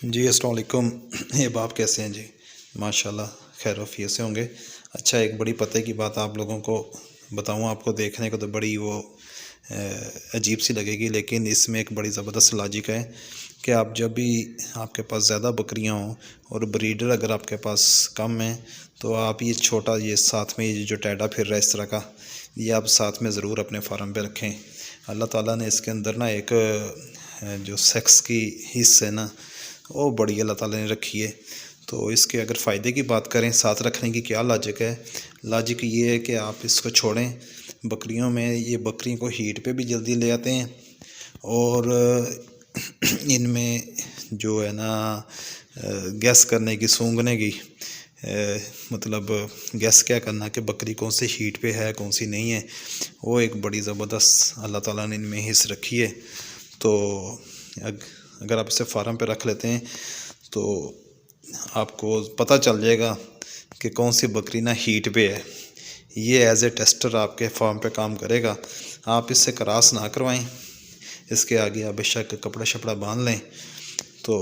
जी अस्सलाम वालेकुम। ये बाप कैसे हैं जी? माशाल्लाह खैर वफ़ियत से होंगे। अच्छा, एक बड़ी पते की बात आप लोगों को बताऊँ, आपको देखने को तो बड़ी वो अजीब सी लगेगी, लेकिन इसमें एक बड़ी ज़बरदस्त लॉजिक है कि आप जब भी आपके पास ज़्यादा बकरियां हों और ब्रीडर अगर आपके पास कम है, तो आप ये छोटा, ये साथ में ये जो टैडा फिर रहा है इस तरह का, ये आप साथ में ज़रूर अपने फार्म पे रखें। अल्लाह ताला ने इसके अंदर ना एक जो सेक्स की हिस्स है ना, वो बड़ी अल्लाह ताला ने रखी है। तो इसके अगर फ़ायदे की बात करें, साथ रखने की क्या लॉजिक है? लॉजिक ये है कि आप इसको छोड़ें बकरियों में, ये बकरियों को हीट पे भी जल्दी ले आते हैं और इनमें जो है ना गैस करने की, सूंघने की, मतलब गैस क्या करना कि बकरी कौन सी हीट पे है कौन सी नहीं है, वो एक बड़ी ज़बरदस्त अल्लाह ताला ने इनमें हिस्स रखी है। तो अगर आप इसे फार्म पे रख लेते हैं तो आपको पता चल जाएगा कि कौन सी बकरी ना हीट पे है। ये एज ए टेस्टर आपके फार्म पे काम करेगा। आप इससे क्रॉस ना करवाएं, इसके आगे आप बेशक कपड़ा शपड़ा बांध लें तो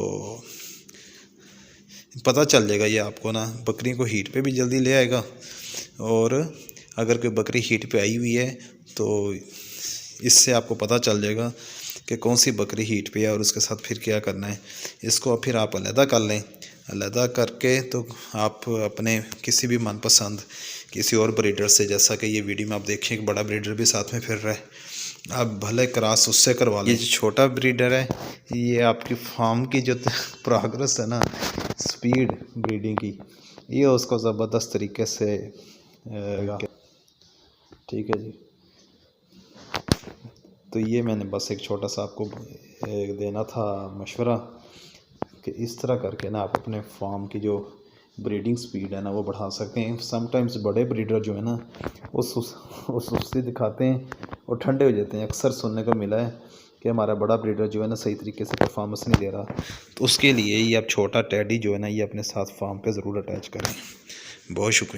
पता चल जाएगा ये आपको ना, बकरी को हीट पे भी जल्दी ले आएगा। और अगर कोई बकरी हीट पे आई हुई है तो इससे आपको पता चल जाएगा कि कौन सी बकरी हीट पे है और उसके साथ फिर क्या करना है। इसको फिर आप अलहदा कर लें। अलहदा करके तो आप अपने किसी भी मनपसंद किसी और ब्रीडर से, जैसा कि ये वीडियो में आप देखें एक बड़ा ब्रीडर भी साथ में फिर रहा है, आप भले क्रॉस उससे करवा लें। ये जो छोटा ब्रीडर है, ये आपकी फार्म की जो प्रोग्रेस है ना, स्पीड ब्रीडिंग की, ये उसको ज़बरदस्त तरीके से ठीक है जी। तो ये मैंने बस एक छोटा सा आपको देना था मशवरा कि इस तरह करके ना आप अपने फार्म की जो ब्रीडिंग स्पीड है ना वो बढ़ा सकते हैं। समटाइम्स बड़े ब्रीडर जो है ना वो सुस्ती दिखाते हैं और ठंडे हो जाते हैं। अक्सर सुनने को मिला है कि हमारा बड़ा ब्रीडर जो है ना सही तरीके से परफॉर्मेंस नहीं दे रहा, तो उसके लिए ये आप छोटा टैडी जो है ना ये अपने साथ फार्म पे ज़रूर अटैच करें। बहुत शुक्रिया।